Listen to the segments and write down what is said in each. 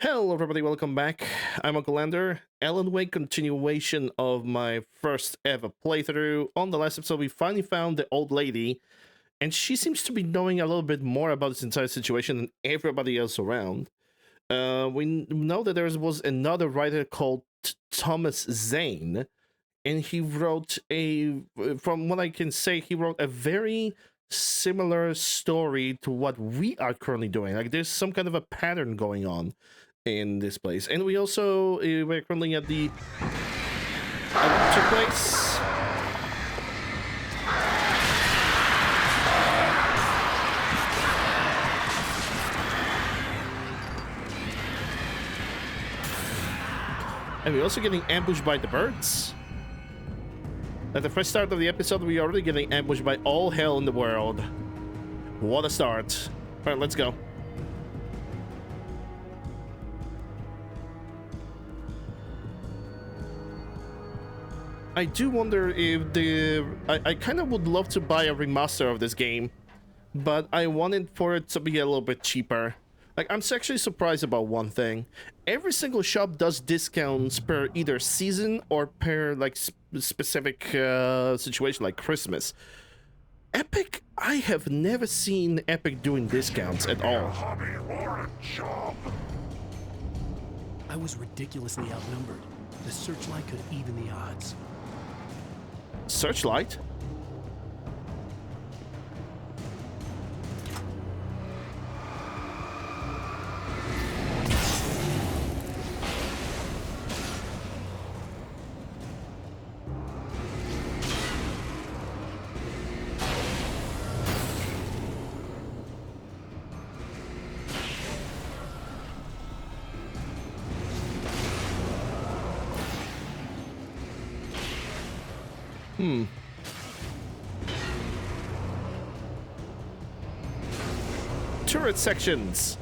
Hello, everybody. Welcome back. I'm Uncle Lander. Alan Wake continuation of my first ever playthrough. On the last episode, we finally found the old lady, and she seems to be knowing a little bit more about this entire situation than everybody else around. We know that there was another writer called Thomas Zane, and he wrote from what I can say, he wrote a very similar story to what we are currently doing. Like, there's some kind of a pattern going on in this place. And we also we're currently at the place. And we're also getting ambushed by the birds. At the first start of the episode, we're already getting ambushed by all hell in the world. What a start. All right, let's go. I do wonder if I kind of would love to buy a remaster of this game, but I wanted for it to be a little bit cheaper. Like, I'm actually surprised about one thing. Every single shop does discounts per either season or per, like, specific situation, like Christmas. Epic, I have never seen Epic doing discounts at all. I was ridiculously outnumbered. The Searchlight could even the odds. Searchlight? Turret sections.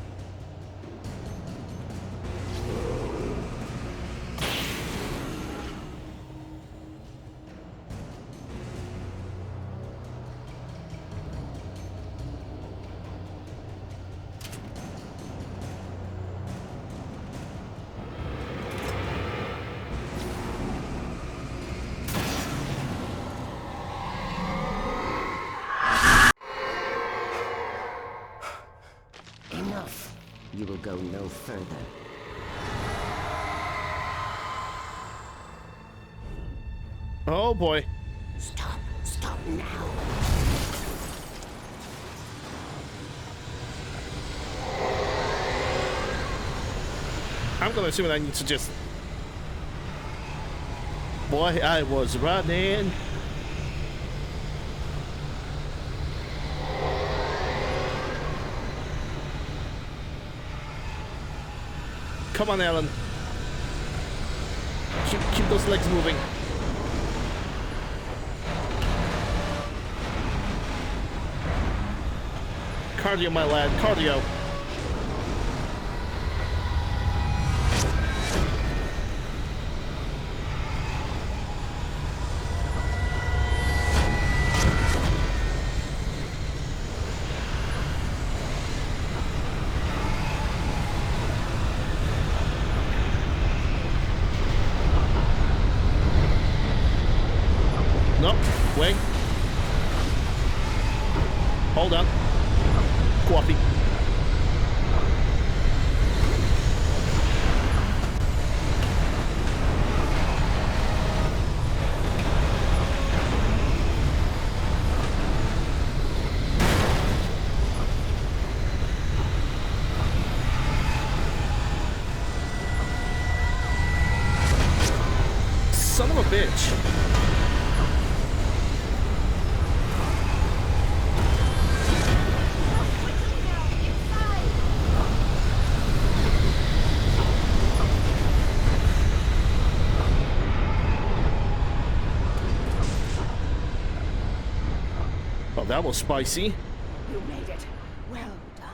Enough. You will go no further. Oh boy. Stop. Stop now. I'm gonna assume that I need to just... Boy, I was running. Come on, Alan. Keep those legs moving. Cardio, my lad. Cardio. Nope. Wait. Hold on. Coffee. Son of a bitch. Oh, that was spicy. You made it. Well done.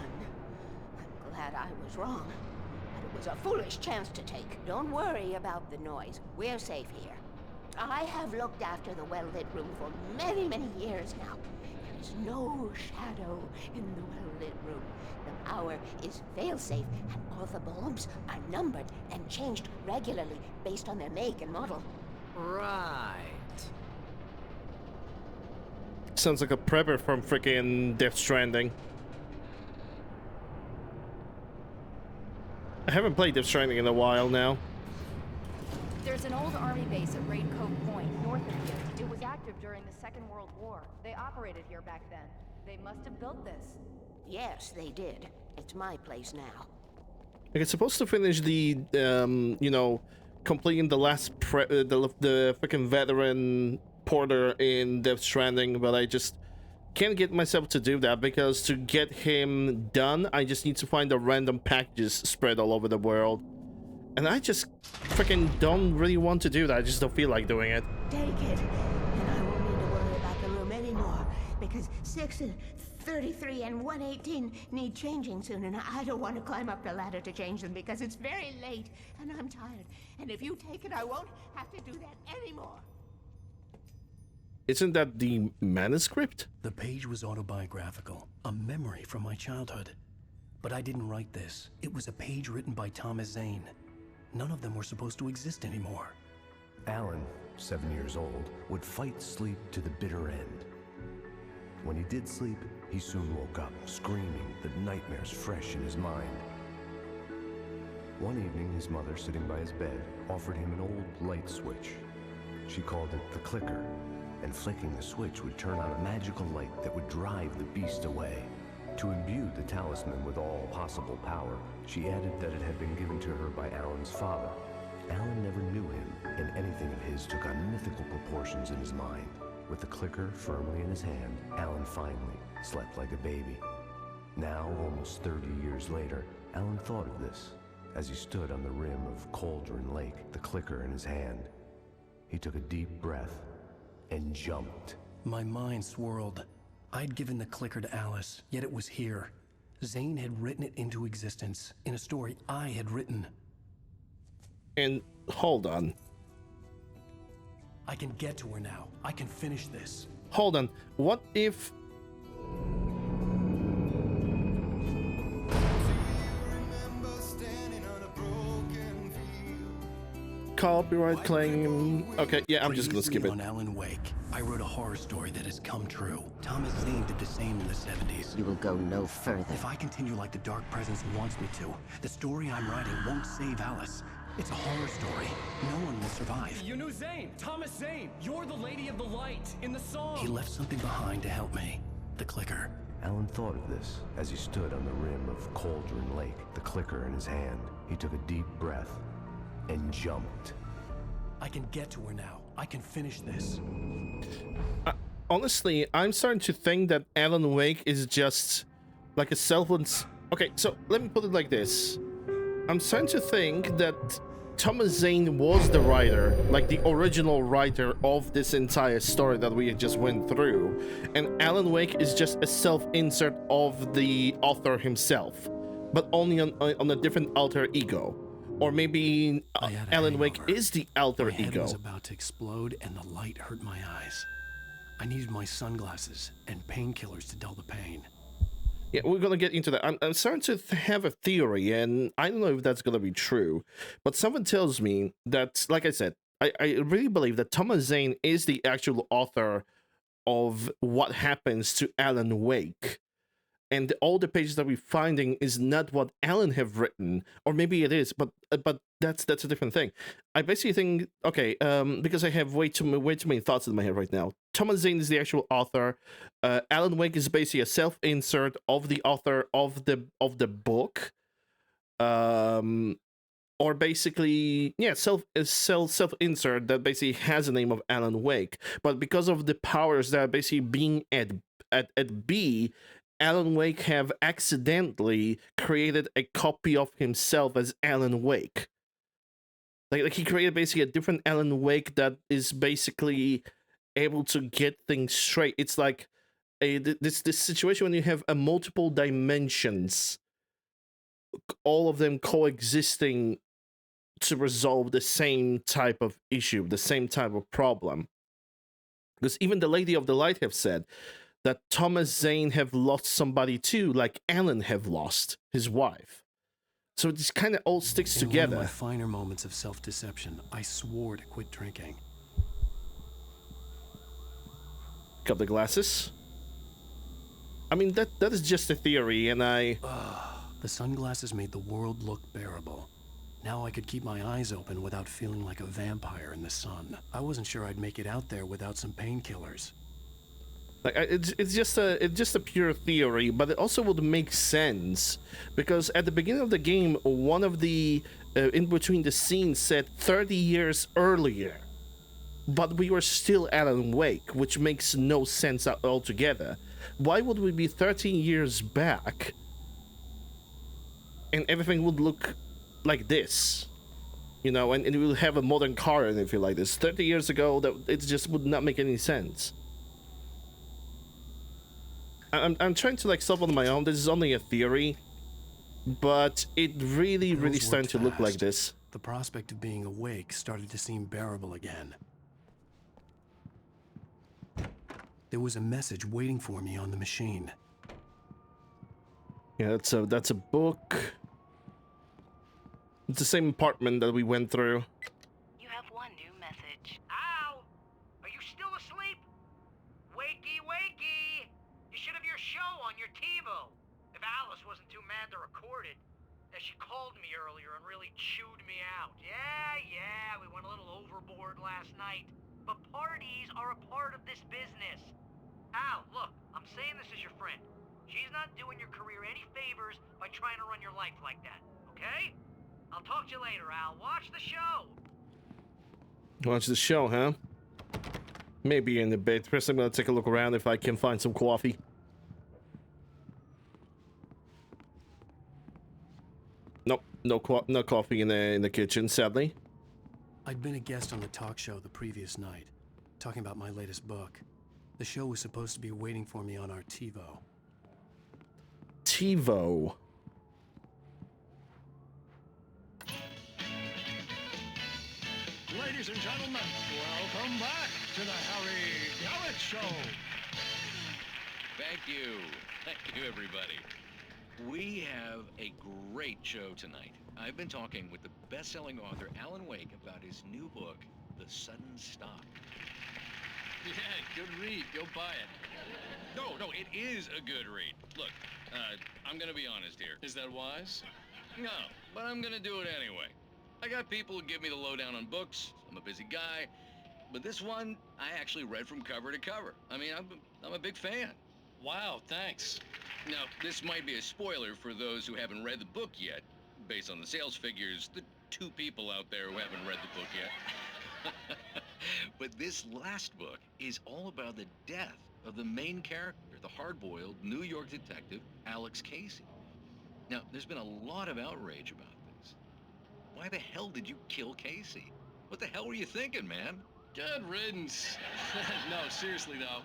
I'm glad I was wrong. But it was a foolish chance to take. Don't worry about the noise. We're safe here. I have looked after the well-lit room for many, many years now. There is no shadow in the well-lit room. The power is failsafe, and all the bulbs are numbered and changed regularly based on their make and model. Right. Sounds like a prepper from freaking Death Stranding. I haven't played Death Stranding in a while now. There's an old army base at Raid Cove Point, north of here. It was active during the Second World War. They operated here back then. They must have built this. Yes, they did. It's my place now. Like, it's supposed to finish the, you know, completing the last the freaking veteran Porter in Death Stranding, but I just can't get myself to do that because to get him done, I just need to find the random packages spread all over the world. And I just freaking don't really want to do that. I just don't feel like doing it. Take it, and I won't need to worry about the room anymore, because 6 and 33 and 118 need changing soon, and I don't want to climb up the ladder to change them because it's very late, and I'm tired. And if you take it, I won't have to do that anymore. Isn't that the manuscript? The page was autobiographical, a memory from my childhood. But I didn't write this. It was a page written by Thomas Zane. None of them were supposed to exist anymore. Alan, 7 years old, would fight sleep to the bitter end. When he did sleep, he soon woke up, screaming, the nightmares fresh in his mind. One evening, his mother, sitting by his bed, offered him an old light switch. She called it the clicker, and flicking the switch would turn on a magical light that would drive the beast away. To imbue the talisman with all possible power, she added that it had been given to her by Alan's father. Alan never knew him, and anything of his took on mythical proportions in his mind. With the clicker firmly in his hand, Alan finally slept like a baby. Now, almost 30 years later, Alan thought of this as he stood on the rim of Cauldron Lake, the clicker in his hand. He took a deep breath and jumped. My mind swirled. I'd given the clicker to Alice, yet it was here. Zane had written it into existence in a story I had written. And hold on. I can get to her now. I can finish this. Hold on. What if... Copyright claim. Okay, yeah, I'm just gonna skip it. On Alan Wake, I wrote a horror story that has come true. Thomas Zane did the same in the 70s. You will go no further. If I continue like the Dark Presence wants me to, the story I'm writing won't save Alice. It's a horror story. No one will survive. You knew Zane! Thomas Zane! You're the Lady of the Light in the song! He left something behind to help me. The clicker. Alan thought of this as he stood on the rim of Cauldron Lake, the clicker in his hand. He took a deep breath and jumped. I can get to her now. I can finish this. Honestly, I'm starting to think that Alan Wake is just like a self-less... Okay, so let me put it like this. I'm starting to think that Thomas Zane was the writer, like the original writer of this entire story that we just went through, and Alan Wake is just a self-insert of the author himself, but only on a different alter ego. Or maybe Alan Wake is the alter My head ego. was about to explode and the light hurt my eyes. I needed my sunglasses and painkillers to dull the pain. Yeah, we're gonna get into that. I'm starting to have a theory, and I don't know if that's gonna be true, but something tells me that, like I said, I really believe that Thomas Zane is the actual author of what happens to Alan Wake. And all the pages that we're finding is not what Alan have written, or maybe it is, but that's a different thing. I basically think, okay, because I have way too many thoughts in my head right now. Thomas Zane is the actual author. Alan Wake is basically a self-insert of the author of the book, or basically, yeah, self-insert that basically has the name of Alan Wake, but because of the powers that are basically being at B. Alan Wake have accidentally created a copy of himself as Alan Wake. Like he created basically a different Alan Wake that is basically able to get things straight. It's like this situation when you have a multiple dimensions, all of them coexisting to resolve the same type of issue, the same type of problem. Because even the Lady of the Light have said that Thomas Zane have lost somebody too, like Alan have lost his wife. So this kind of all sticks In together. one of my finer moments of self-deception, I swore to quit drinking. Cup the glasses. I mean, that is just a theory, and The sunglasses made the world look bearable. Now I could keep my eyes open without feeling like a vampire in the sun. I wasn't sure I'd make it out there without some painkillers. like it's just a pure theory, but it also would make sense because at the beginning of the game, one of the in between the scenes said 30 years earlier, but we were still Alan Wake, which makes no sense altogether. Why would we be 13 years back and everything would look like this? You know, and we will have a modern car and everything like this. 30 years ago, that it just would not make any sense. I'm trying to like solve on my own. This is only a theory, but it really Girls starting to worked look like fast. this. The prospect of being awake started to seem bearable again. There was a message waiting for me on the machine. Yeah, that's a book. It's the same apartment that we went through. You have one new message. Al! Are you still asleep? Wakey, wakey! You should have your show on your TiVo. If Alice wasn't too mad to record it. As she called me earlier and really chewed me out. Yeah, we went a little overboard last night. But parties are a part of this business. Al, look, I'm saying this as your friend. She's not doing your career any favors by trying to run your life like that, okay? I'll talk to you later, Al. Watch the show! Watch the show, huh? Maybe in a bit. First, I'm gonna take a look around if I can find some coffee. Nope, no coffee in the kitchen, sadly. I'd been a guest on the talk show the previous night, talking about my latest book. The show was supposed to be waiting for me on our TiVo. TiVo. Ladies and gentlemen, welcome back to the Harry Gallant Show. Thank you. Thank you, everybody. We have a great show tonight. I've been talking with the best-selling author Alan Wake about his new book, The Sudden Stop. Yeah, good read. Go buy it. No, it is a good read. Look, I'm gonna be honest here. Is that wise? No, but I'm gonna do it anyway. I got people who give me the lowdown on books. I'm a busy guy. But this one, I actually read from cover to cover. I mean, I'm a big fan. Wow, thanks. Now, this might be a spoiler for those who haven't read the book yet. Based on the sales figures, the 2 people out there who haven't read the book yet. But this last book is all about the death of the main character, the hard-boiled New York detective, Alex Casey. Now, there's been a lot of outrage about this. Why the hell did you kill Casey? What the hell were you thinking, man? Good riddance. No, seriously though.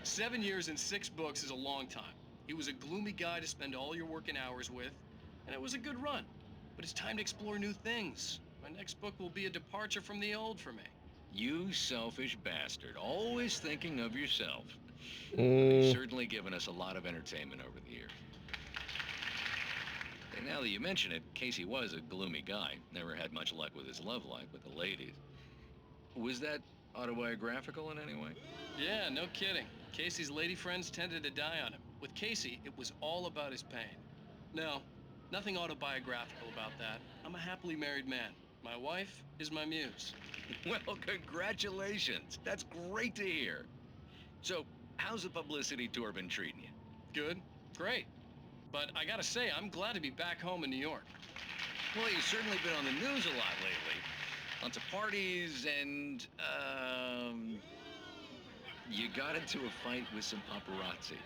7 years and 6 books is a long time. He was a gloomy guy to spend all your working hours with, and it was a good run. But it's time to explore new things. My next book will be a departure from the old for me. You selfish bastard, always thinking of yourself. You've certainly given us a lot of entertainment over the years. And now that you mention it, Casey was a gloomy guy. Never had much luck with his love life with the ladies. Was that autobiographical in any way? Yeah, no kidding. Casey's lady friends tended to die on him. With Casey, it was all about his pain. No, nothing autobiographical about that. I'm a happily married man. My wife is my muse. Well, congratulations. That's great to hear. So, how's the publicity tour been treating you? Good, great. But I gotta say, I'm glad to be back home in New York. Well, you've certainly been on the news a lot lately. Lots of parties and, you got into a fight with some paparazzi.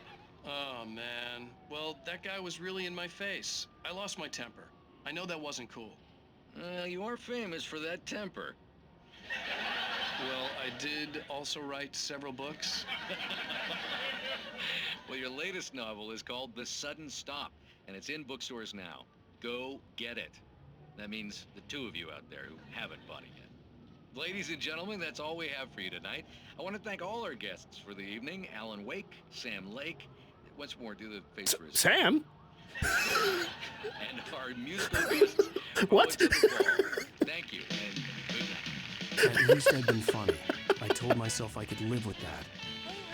Oh, man. Well, that guy was really in my face. I lost my temper. I know that wasn't cool. You are famous for that temper. Well, I did also write several books. Well, your latest novel is called The Sudden Stop, and it's in bookstores now. Go get it. That means the 2 of you out there who haven't bought it yet. Ladies and gentlemen, that's all we have for you tonight. I want to thank all our guests for the evening. Alan Wake, Sam Lake. Once more, do the face for us. Sam? And our musical guests. What? Thank you, and good night. At least I'd been funny. I told myself I could live with that.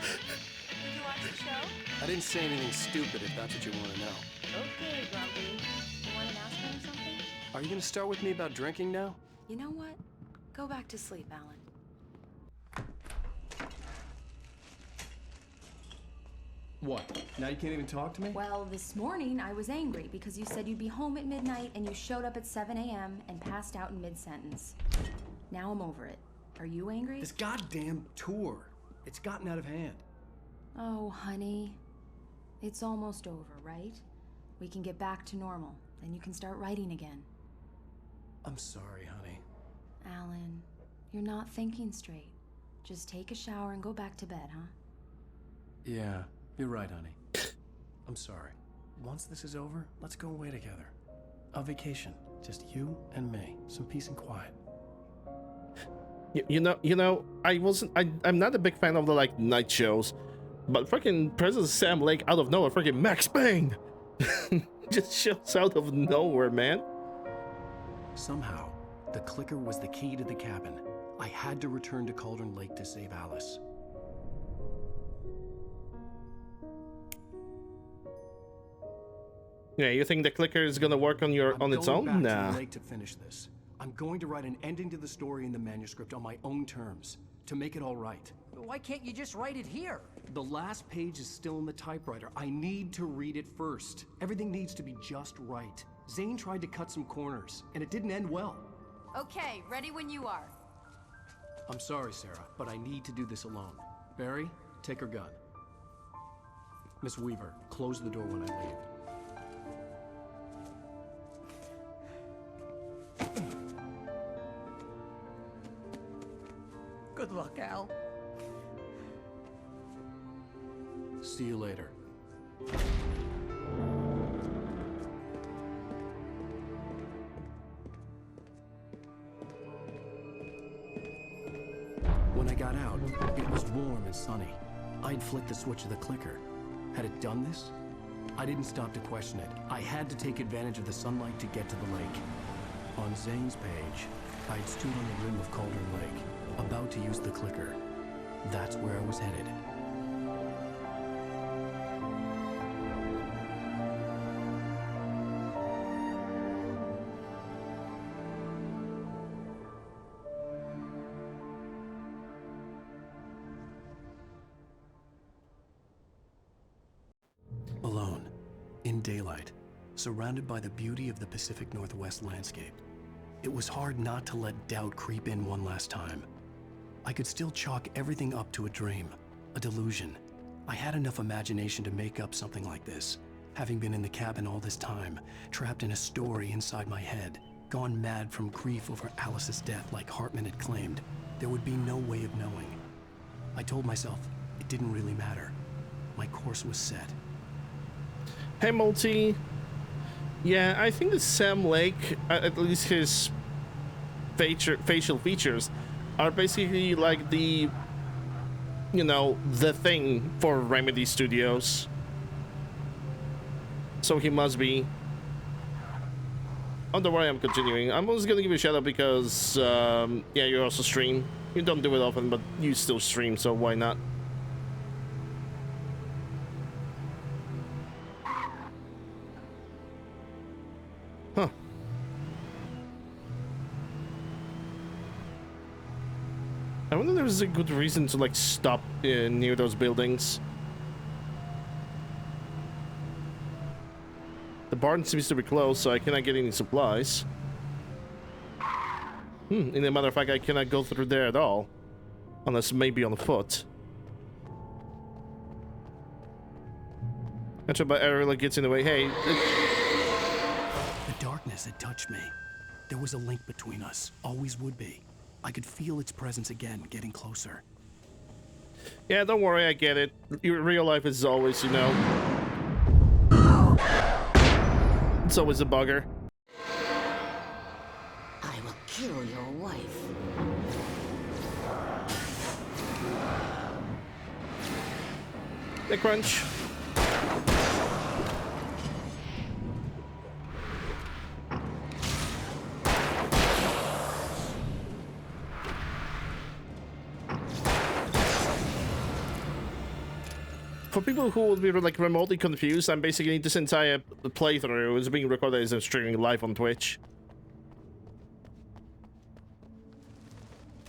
Did you watch the show? I didn't say anything stupid if that's what you want to know. Okay, Grumpy. You want an aspirin or something? Are you going to start with me about drinking now? You know what? Go back to sleep, Alan. What? Now you can't even talk to me? Well, this morning I was angry because you said you'd be home at midnight and you showed up at 7 a.m. and passed out in mid-sentence. Now I'm over it. Are you angry? This goddamn tour. It's gotten out of hand. Oh, honey. It's almost over, right? We can get back to normal. Then you can start writing again. I'm sorry, honey. Alan, you're not thinking straight. Just take a shower and go back to bed, huh? Yeah, you're right, honey. I'm sorry. Once this is over, let's go away together. A vacation. Just you and me. Some peace and quiet. You know, I'm not a big fan of the like night shows, but freaking President Sam Lake out of nowhere, freaking Max Payne, just shows out of nowhere, man. Somehow, the clicker was the key to the cabin. I had to return to Cauldron Lake to save Alice. Yeah, you think the clicker is gonna work on its own? I'm going back Nah. to the lake to finish this. I'm going to write an ending to the story in the manuscript on my own terms, to make it all right. Why can't you just write it here? The last page is still in the typewriter. I need to read it first. Everything needs to be just right. Zane tried to cut some corners, and it didn't end well. Okay, ready when you are. I'm sorry, Sarah, but I need to do this alone. Barry, take her gun. Miss Weaver, close the door when I leave. Good luck, Al. See you later. When I got out, it was warm and sunny. I'd flicked the switch of the clicker. Had it done this? I didn't stop to question it. I had to take advantage of the sunlight to get to the lake. On Zane's page, I'd stood on the rim of Cauldron Lake, about to use the clicker. That's where I was headed. Alone, in daylight, surrounded by the beauty of the Pacific Northwest landscape, it was hard not to let doubt creep in one last time. I could still chalk everything up to a dream, a delusion. I had enough imagination to make up something like this, having been in the cabin all this time, trapped in a story inside my head, gone mad from grief over Alice's death like Hartman had claimed. There would be no way of knowing. I told myself it didn't really matter. My course was set. Hey, Multi. Yeah, I think that Sam Lake, at least his facial features, are basically like the, you know, the thing for Remedy Studios. So he must be. Oh, don't worry, I'm continuing. I'm just gonna give you a shout out because, yeah, you also stream. You don't do it often, but you still stream, so why not? Huh. I wonder if there's a good reason to, like, stop near those buildings. The barn seems to be closed, so I cannot get any supplies. In a matter of fact, I cannot go through there at all. Unless maybe on foot. That's about Ariel gets in the way. Hey. The darkness had touched me. There was a link between us. Always would be. I could feel its presence again, getting closer. Yeah, don't worry, I get it. Real life is always, you know... It's always a bugger. I will kill your wife. The crunch. For people who would be like remotely confused, I'm basically this entire playthrough is being recorded as I'm streaming live on Twitch.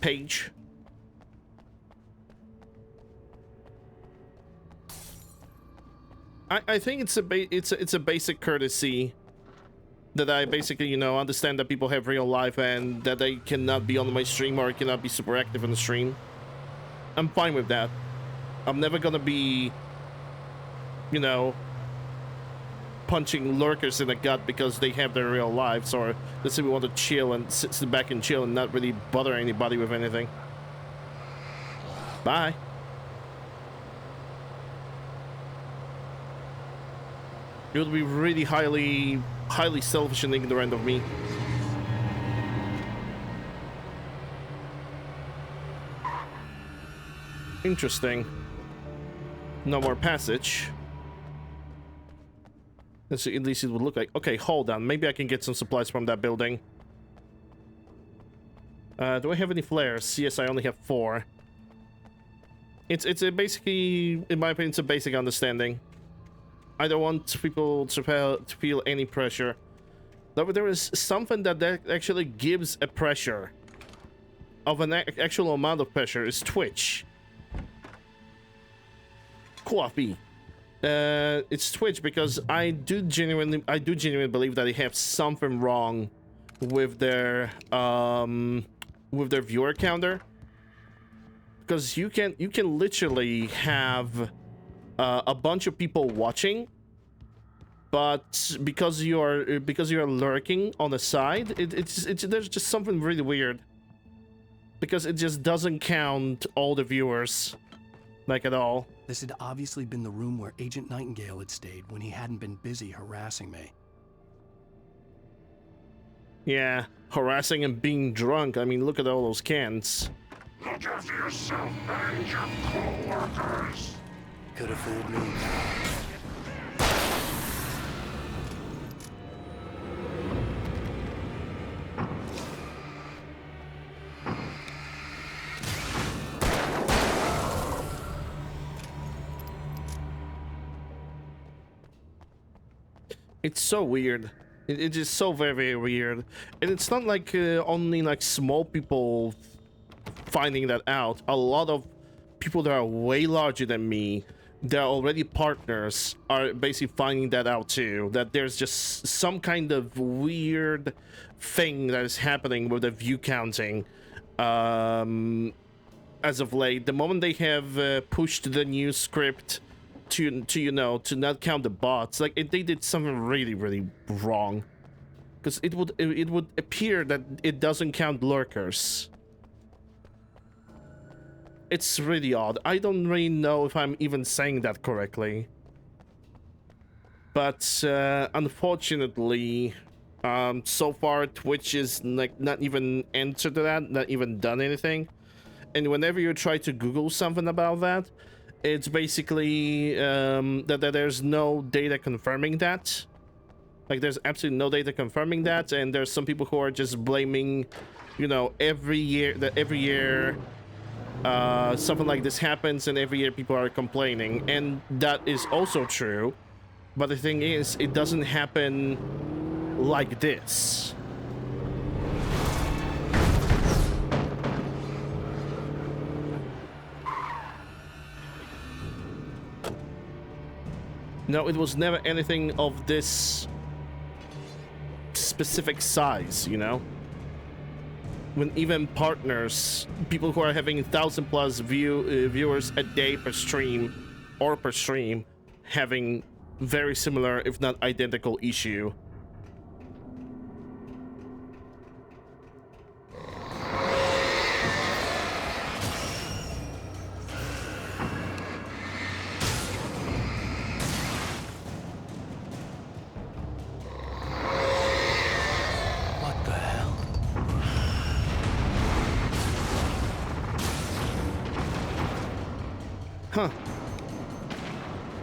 Page. I think it's a basic courtesy that I basically, you know, understand that people have real life and that they cannot be on my stream or cannot be super active on the stream. I'm fine with that. I'm never gonna be, you know, punching lurkers in the gut because they have their real lives, or let's say we want to chill and sit back and chill and not really bother anybody with anything. Bye. It would be really highly selfish and ignorant of me. Interesting. No more passage. Let's see, at least it would look like. Okay, hold on. Maybe I can get some supplies from that building. Do I have any flares? Yes, I only have 4. It's a basically, in my opinion, it's a basic understanding. I don't want people to feel any pressure. But there is something that actually gives a pressure of an actual amount of pressure is Twitch. Coffee. It's Twitch because I do genuinely believe that they have something wrong with their viewer counter. Because you can literally have a bunch of people watching, but because you're lurking on the side, there's just something really weird. Because it just doesn't count all the viewers, like at all. This had obviously been the room where Agent Nightingale had stayed when he hadn't been busy harassing me. Yeah, harassing and being drunk. I mean, look at all those cans. Look after yourself and your co-workers. Could have fooled me. It's so weird. It is so very, very weird. And it's not like only like small people finding that out. A lot of people that are way larger than me, they're already partners, are basically finding that out too. That there's just some kind of weird thing that is happening with the view counting as of late. The moment they have pushed the new script to you know, to not count the bots, like they did something really, really wrong. Because it would appear that it doesn't count lurkers. It's really odd. I don't really know if I'm even saying that correctly. But unfortunately, so far Twitch is like not even answered to that, not even done anything. And whenever you try to Google something about that, it's basically that there's no data confirming that. Like there's absolutely no data confirming that, and there's some people who are just blaming, you know, every year something like this happens, and every year people are complaining, and that is also true. But the thing is, it doesn't happen like this. No, it was never anything of this specific size, you know? When even partners, people who are having 1,000+ viewers a day per stream, having very similar, if not identical, issue.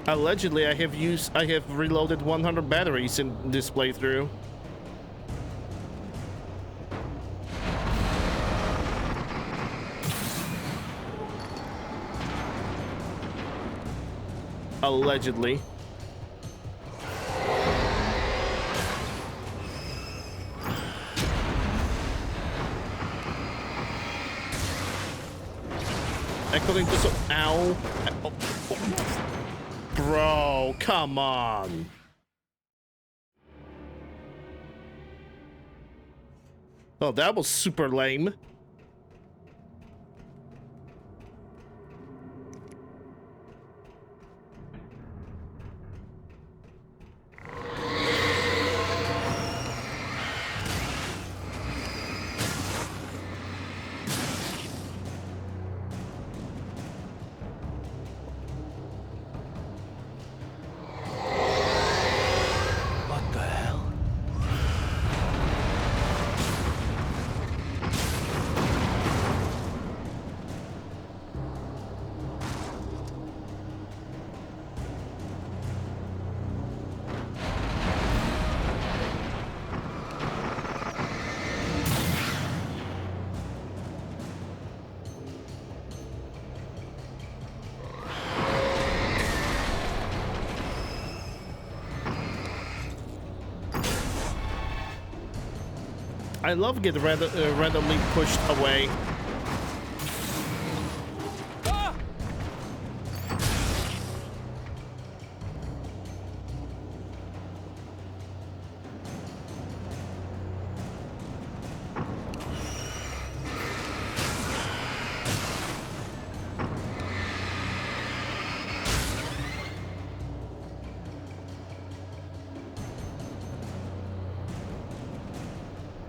Allegedly, I have reloaded 100 batteries in this playthrough. Allegedly. According to some... Ow. Oh. Bro, come on. Oh, that was super lame. I love getting randomly pushed away.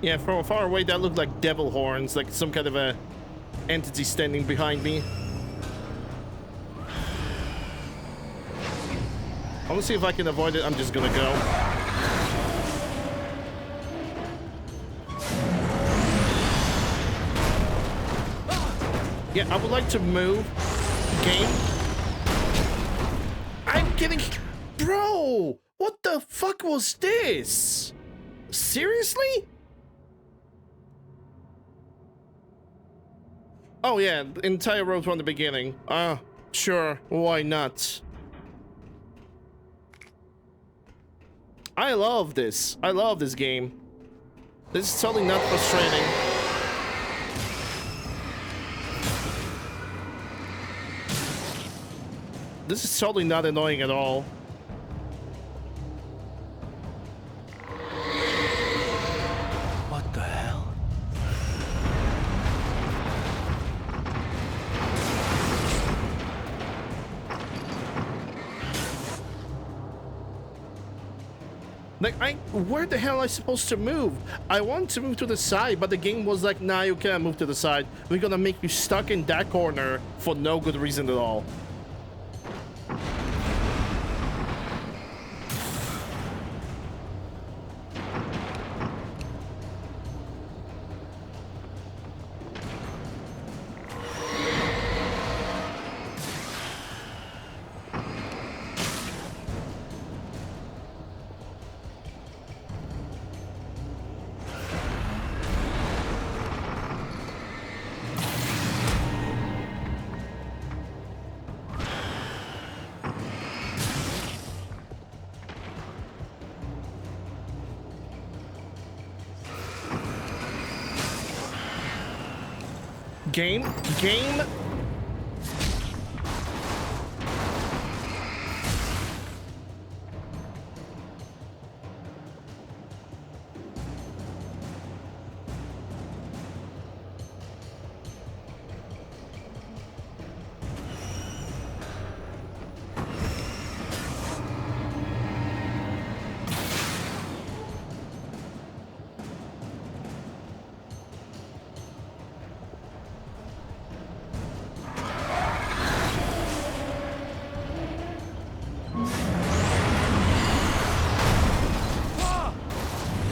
Yeah, from far away, that looked like devil horns, like some kind of a entity standing behind me. I want to see if I can avoid it. I'm just gonna go. Yeah, I would like to move. Game. I'm getting... Bro! What the fuck was this? Seriously? Oh yeah, the entire road from the beginning. Sure, why not? I love this. I love this game. This is totally not frustrating. This is totally not annoying at all. What the hell? Like, where the hell am I supposed to move? I want to move to the side, but the game was like, nah, you can't move to the side. We're gonna make you stuck in that corner for no good reason at all. Game.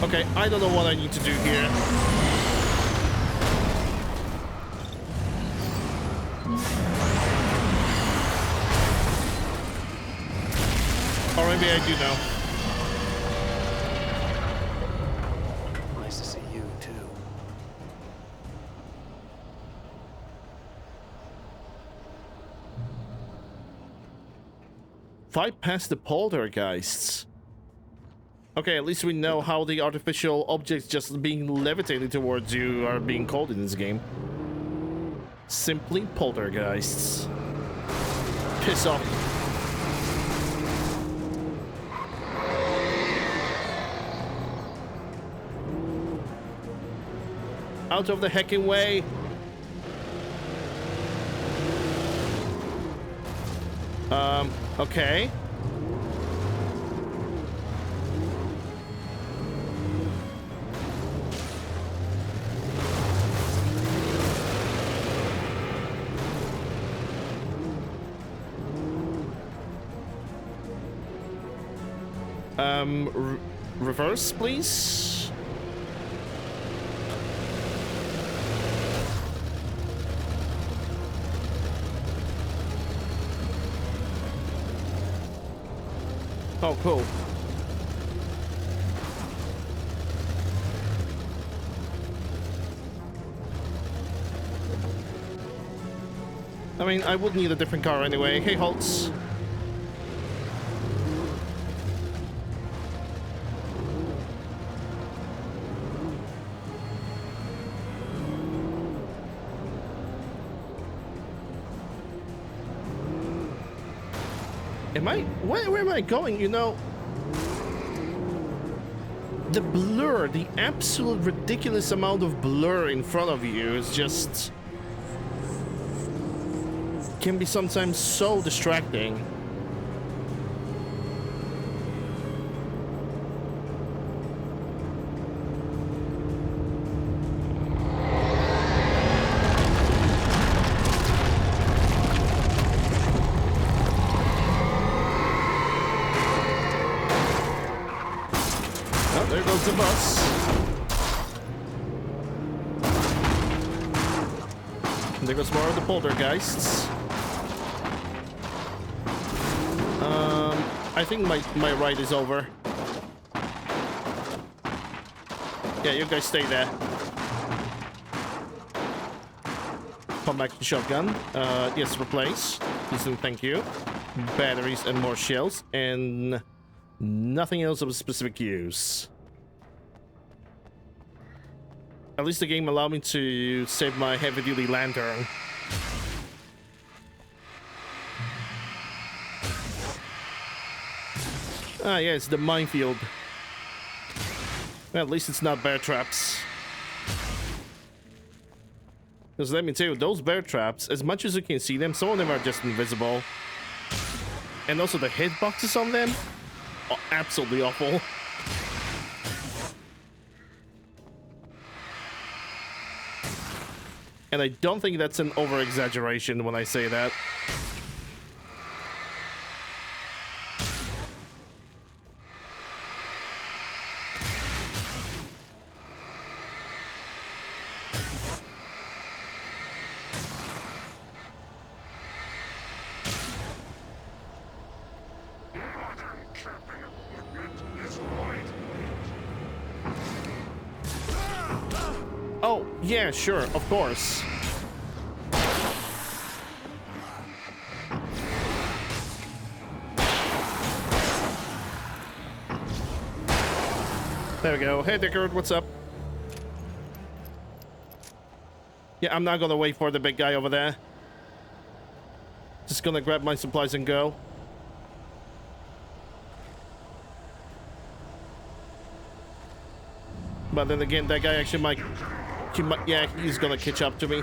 Okay, I don't know what I need to do here. maybe I do know. Nice to see you, too. Fight past the poltergeists. Okay, at least we know how the artificial objects just being levitated towards you are being called in this game. Simply poltergeists. Piss off. Out of the hecking way. Okay. Reverse, please. Oh, cool. I mean, I would need a different car anyway. Hey, Holtz. Where am I going? You know, the blur, the absolute ridiculous amount of blur in front of you is just can be sometimes so distracting. There goes the bus. And there goes more of the poltergeists. I think my ride is over. Yeah, you guys stay there. Come back to shotgun. Yes, replace. Listen, thank you. Batteries and more shells. And nothing else of specific use. At least the game allowed me to save my heavy-duty lantern. Ah, yeah, it's the minefield. Well, at least it's not bear traps. Because let me tell you, those bear traps, as much as you can see them, some of them are just invisible. And also the hitboxes on them are absolutely awful. And I don't think that's an over-exaggeration when I say that. Oh, yeah, sure, of course. There we go. Hey, Deckard, what's up? Yeah, I'm not gonna wait for the big guy over there. Just gonna grab my supplies and go. But then again, that guy actually might... yeah, he's gonna catch up to me.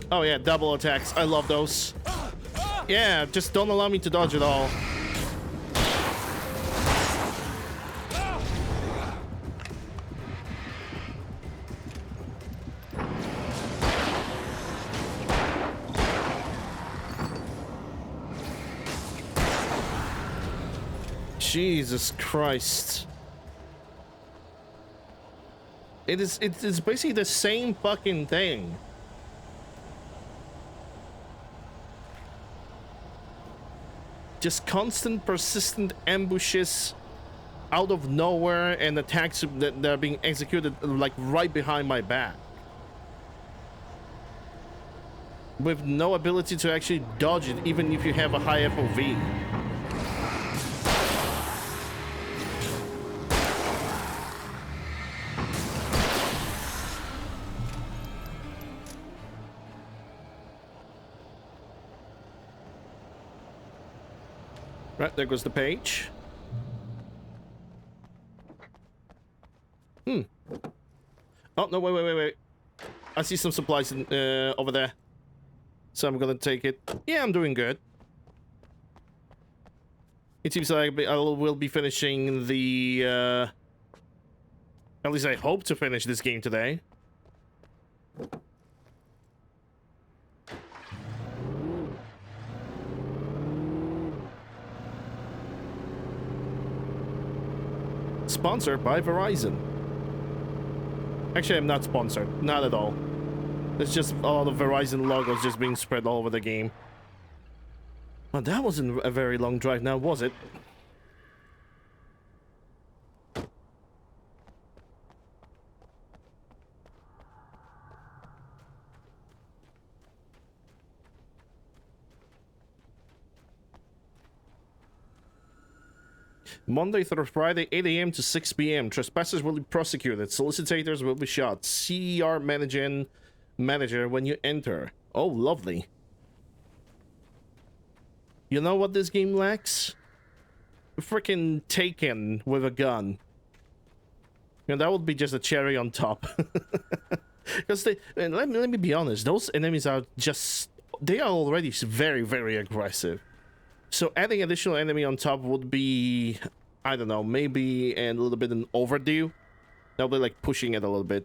Oh yeah, double attacks. I love those. Yeah, just don't allow me to dodge at all. Jesus Christ. It's basically the same fucking thing. Just constant, persistent ambushes out of nowhere and attacks that are being executed like right behind my back. With no ability to actually dodge it, even if you have a high FOV. Right, there goes the page. Oh, no, wait. I see some supplies in, over there. So I'm gonna take it. Yeah, I'm doing good. It seems like I will be finishing the... At least I hope to finish this game today. Sponsored by Verizon. Actually, I'm not sponsored. Not at all. There's just a lot of Verizon logos just being spread all over the game. Well, that wasn't a very long drive now, was it? Monday through Friday, 8 a.m. to 6 p.m. Trespassers will be prosecuted. Solicitors will be shot. CER manager when you enter. Oh, lovely. You know what this game lacks? Freaking Taken with a gun. And that would be just a cherry on top. Because let me be honest, those enemies are just... They are already very, very aggressive. So adding additional enemy on top would be, I don't know, maybe a little bit an overdue. That'll be like pushing it a little bit.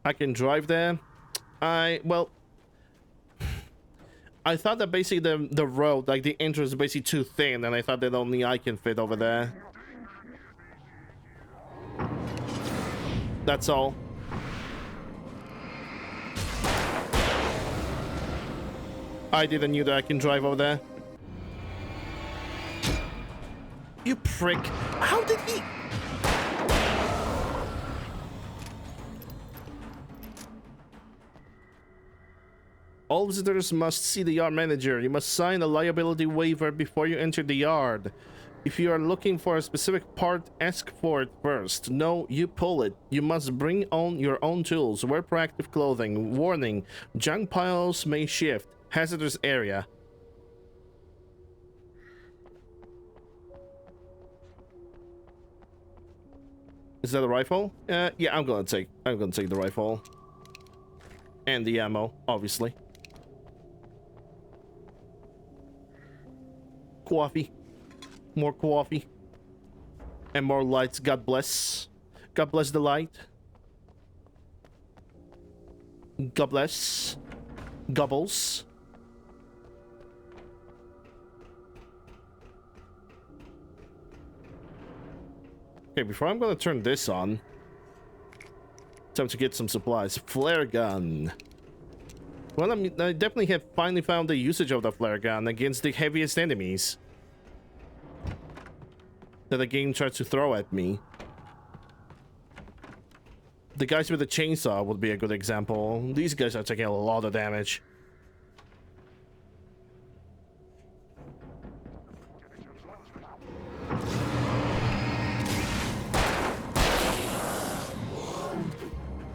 I can drive there. Well, I thought that basically the road, like the entrance is basically too thin, and I thought that only I can fit over there. That's all. I didn't know that I can drive over there. You prick. How did he... All visitors must see the yard manager. You must sign a liability waiver before you enter the yard. If you are looking for a specific part, ask for it first. No, you pull it. You must bring on your own tools. Wear proactive clothing. Warning, junk piles may shift. Hazardous area. Is that a rifle? Yeah, I'm gonna take the rifle. And the ammo, obviously. Coffee. More coffee. And more lights. God bless. God bless the light. God bless. Gobbles. Okay, before I'm gonna turn this on, time to get some supplies. Flare gun. Well, I definitely have finally found the usage of the flare gun against the heaviest enemies that the game tries to throw at me. The guys with the chainsaw would be a good example. These guys are taking a lot of damage.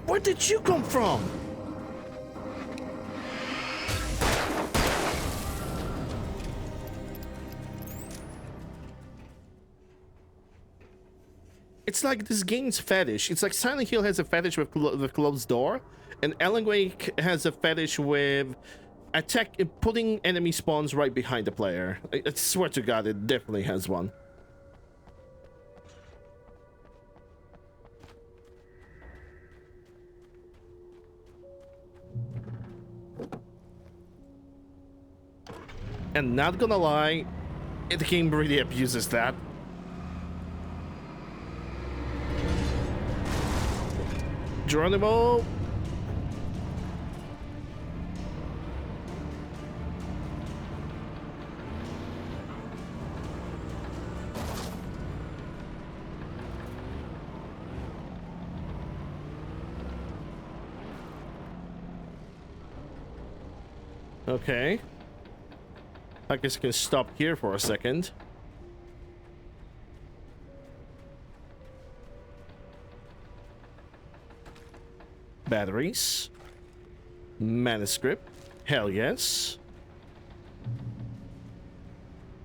Where did you come from? It's like this game's fetish. It's like Silent Hill has a fetish with closed door, and Alan Wake has a fetish with putting enemy spawns right behind the player. I swear to God, it definitely has one. And not gonna lie, the game really abuses that. Geronimo. Okay. I guess I can stop here for a second. Batteries. Manuscript. Hell yes.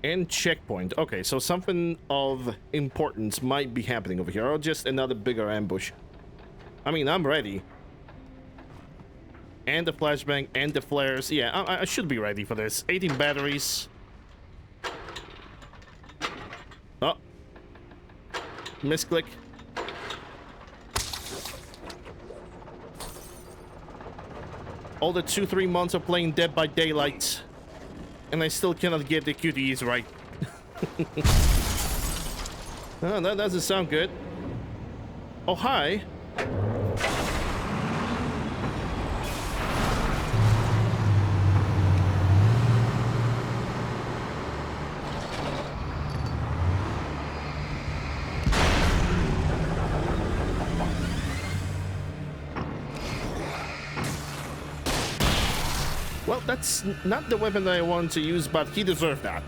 And checkpoint. Okay, so something of importance might be happening over here, or just another bigger ambush. I mean, I'm ready. And the flashbang and the flares. Yeah, I should be ready for this. 18 batteries. Oh. Misclick. All the 2-3 months of playing Dead by Daylight. And I still cannot get the QTEs right. Oh, that doesn't sound good. Oh, hi. Well, that's not the weapon that I wanted to use, but he deserved that.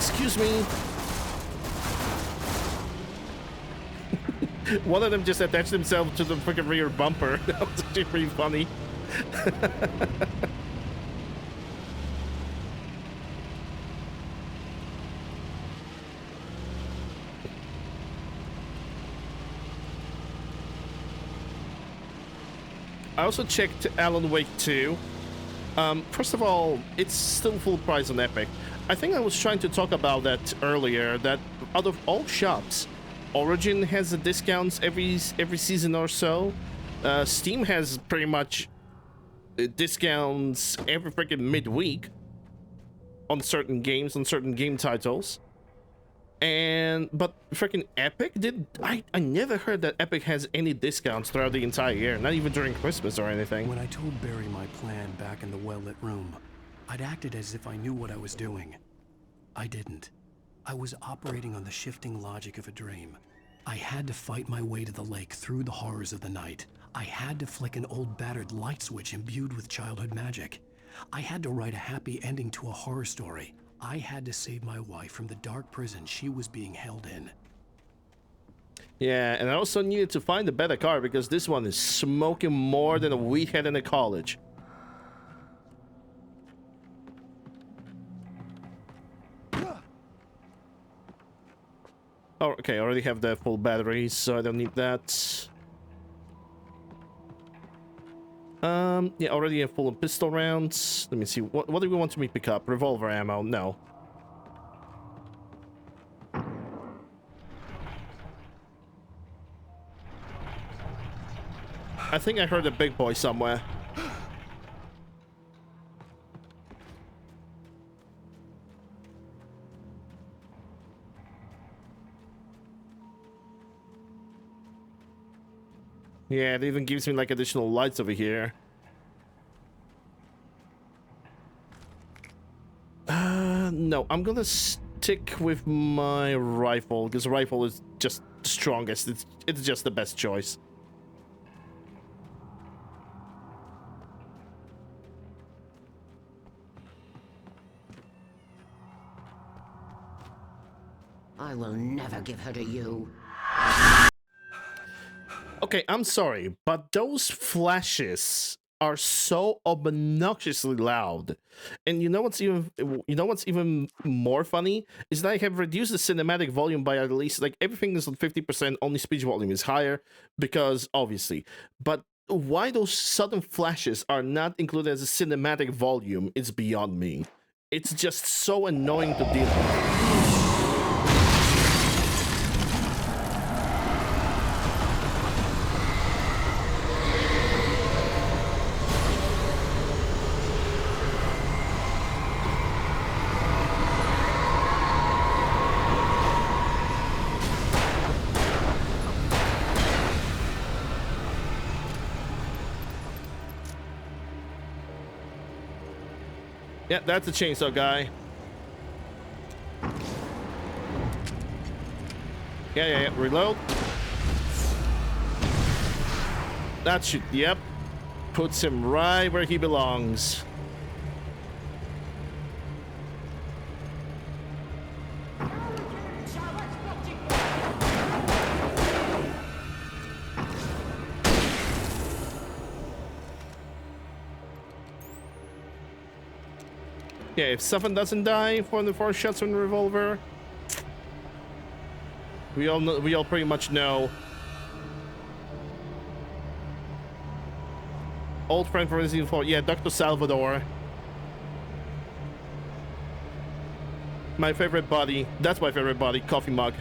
Excuse me. One of them just attached himself to the freaking rear bumper. That was actually pretty funny. I also checked Alan Wake 2. First of all, it's still full price on Epic. I think I was trying to talk about that earlier, that out of all shops, Origin has the discounts every season or so. Steam has pretty much discounts every freaking midweek on certain games, on certain game titles. But freaking Epic I never heard that Epic has any discounts throughout the entire year, not even during Christmas or anything. When I told Barry my plan back in the well-lit room, I'd acted as if I knew what I was doing. I didn't. I was operating on the shifting logic of a dream. I had to fight my way to the lake through the horrors of the night. I had to flick an old battered light switch imbued with childhood magic. I had to write a happy ending to a horror story. I had to save my wife from the dark prison she was being held in. Yeah, and I also needed to find a better car because this one is smoking more than a weed head in a college. Oh, okay, I already have the full batteries, so I don't need that. Yeah, already have full of pistol rounds. Let me see, what do we want me to pick up? Revolver ammo? No. I think I heard a big boy somewhere. Yeah, it even gives me like additional lights over here. No, I'm gonna stick with my rifle because rifle is just the strongest. It's just the best choice. I will never give her to you. Okay, I'm sorry, but those flashes are so obnoxiously loud. And you know what's even more funny is that I have reduced the cinematic volume by at least, like, everything is on 50%, only speech volume is higher because obviously. But why those sudden flashes are not included as a cinematic volume is beyond me. It's just so annoying to deal with. Yeah, that's a chainsaw guy. Yeah. Reload. That should, yep. Puts him right where he belongs. Yeah, if Sutton doesn't die from the 4 shots from the revolver, we all pretty much know. Old friend from Resident Evil 4, yeah, Dr. Salvador. My favorite body, that's my favorite body, coffee mug.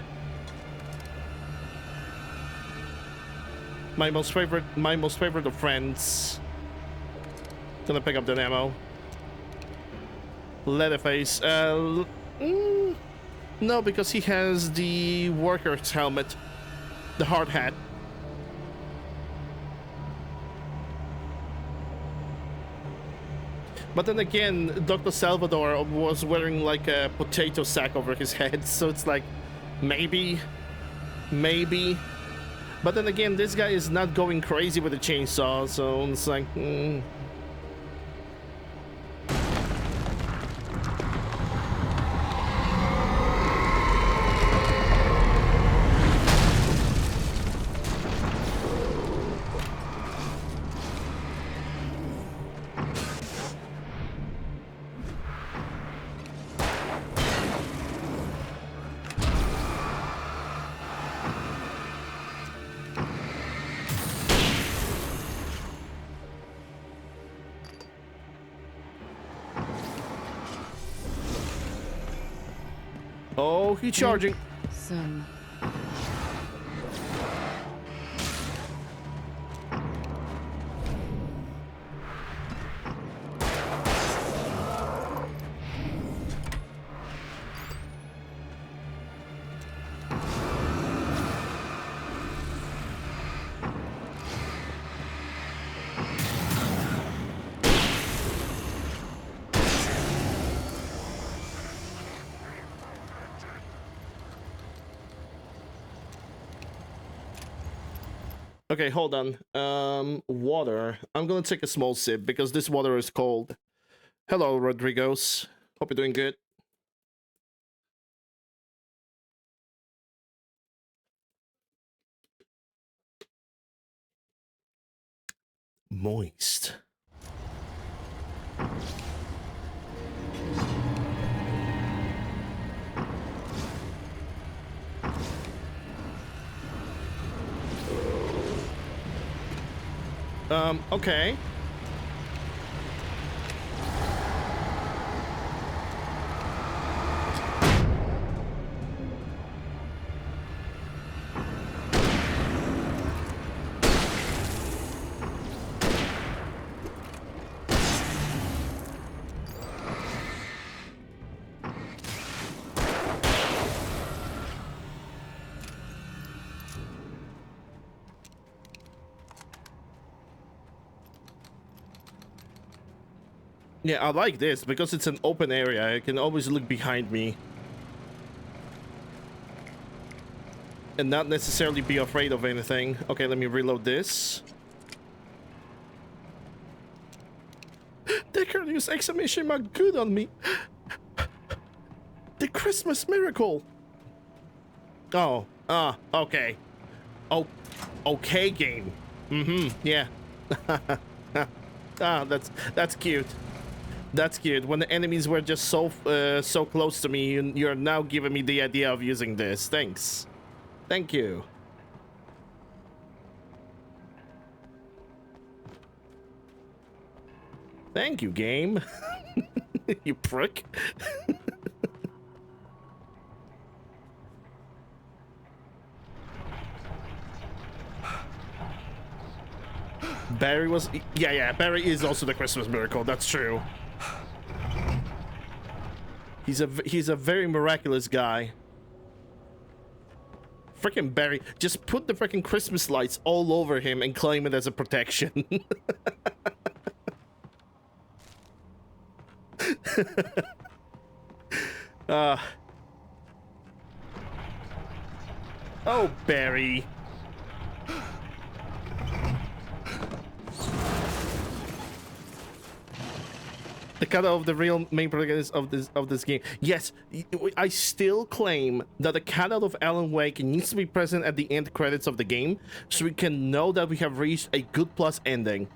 My most favorite of friends. Gonna pick up that ammo. Leatherface. No, because he has the worker's helmet, the hard hat. But then again, Dr. Salvador was wearing like a potato sack over his head, so it's like, maybe. But then again, this guy is not going crazy with the chainsaw, so it's like, oh, he's charging. Some. Okay, hold on. Water. I'm gonna take a small sip because this water is cold. Hello, Rodriguez. Hope you're doing good. Moist. Okay. Yeah, I like this because it's an open area. I can always look behind me and not necessarily be afraid of anything. Okay, let me reload this. They can use exclamation mark good on me. The Christmas miracle. Oh, okay. Oh, okay, game. Yeah. Ah, that's cute. That's cute. When the enemies were just so so close to me, you're now giving me the idea of using this. Thanks. Thank you. Thank you, game. You prick. Barry was... Yeah, Barry is also the Christmas miracle. That's true. He's a very miraculous guy. Freaking Barry. Just put the freaking Christmas lights all over him and claim it as a protection. Oh, Barry. The cutout of the real main protagonist of this game. Yes, I still claim that the cutout of Alan Wake needs to be present at the end credits of the game, so we can know that we have reached a good plus ending.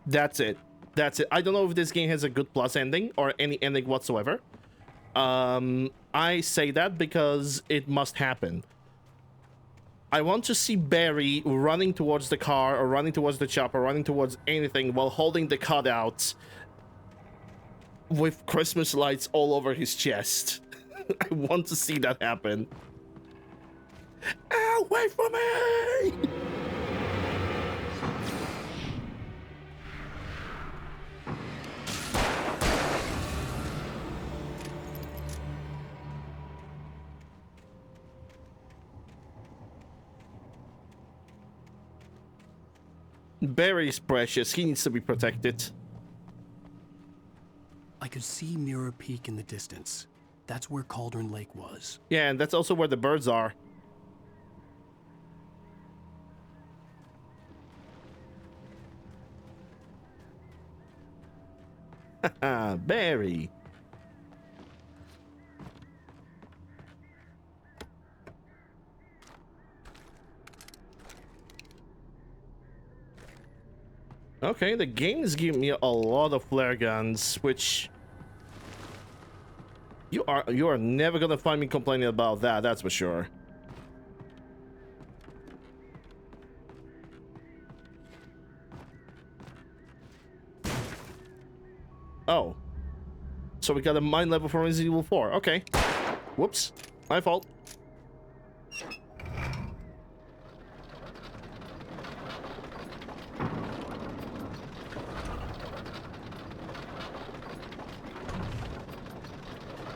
That's it. That's it. I don't know if this game has a good plus ending or any ending whatsoever. I say that because it must happen. I want to see Barry running towards the car or running towards the chopper, running towards anything while holding the cutout with Christmas lights all over his chest. I want to see that happen. Ow, wait for me! Barry's precious. He needs to be protected. I could see Mirror Peak in the distance. That's where Cauldron Lake was. Yeah, and that's also where the birds are. Haha, Barry. Okay, the game is giving me a lot of flare guns, which you are never gonna find me complaining about that, that's for sure. Oh. So we got a mine level from Resident Evil 4. Okay. Whoops. My fault.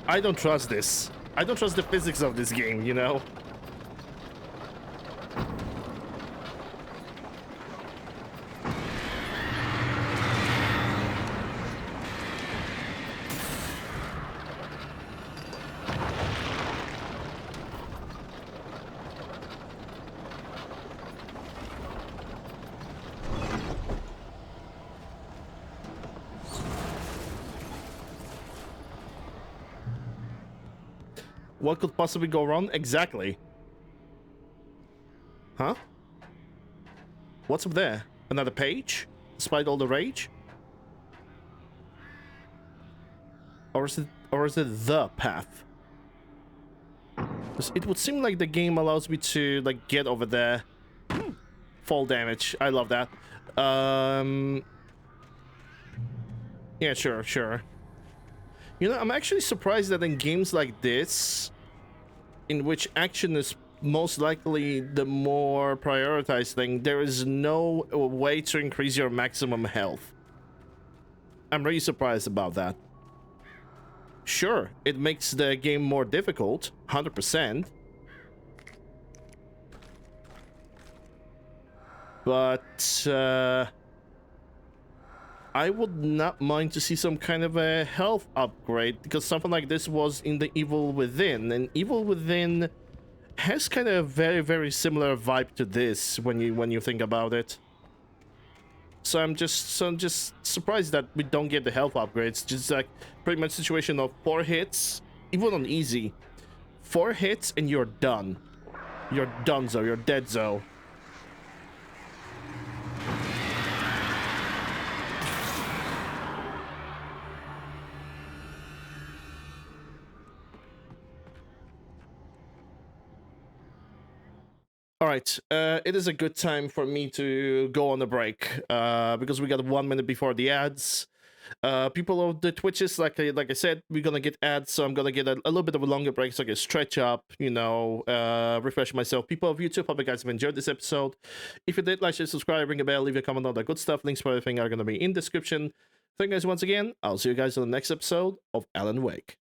I don't trust this. I don't trust the physics of this game, you know? What could possibly go wrong? Exactly. Huh? What's up there? Another page? Despite all the rage? Or is it the path? 'Cause it would seem like the game allows me to like get over there. Fall damage. I love that. Yeah, sure. You know, I'm actually surprised that in games like this, in which action is most likely the more prioritized thing, there is no way to increase your maximum health. I'm really surprised about that. Sure, it makes the game more difficult, 100%. But, I would not mind to see some kind of a health upgrade, because something like this was in the Evil Within, and Evil Within has kind of a very, very similar vibe to this when you think about it. So I'm just surprised that we don't get the health upgrades. Just like pretty much situation of 4 hits, even on easy, 4 hits and you're done. You're donezo. You're deadzo. All right, it is a good time for me to go on a break because we got 1 minute before the ads. People of the Twitches, like I said, we're gonna get ads, so I'm gonna get a little bit of a longer break so I can stretch up, you know, refresh myself. People of YouTube, hope you guys have enjoyed this episode. If you did, like, share, subscribe, ring a bell, leave a comment, all that good stuff. Links for everything are gonna be in description. Thank you guys once again. I'll see you guys on the next episode of Alan Wake.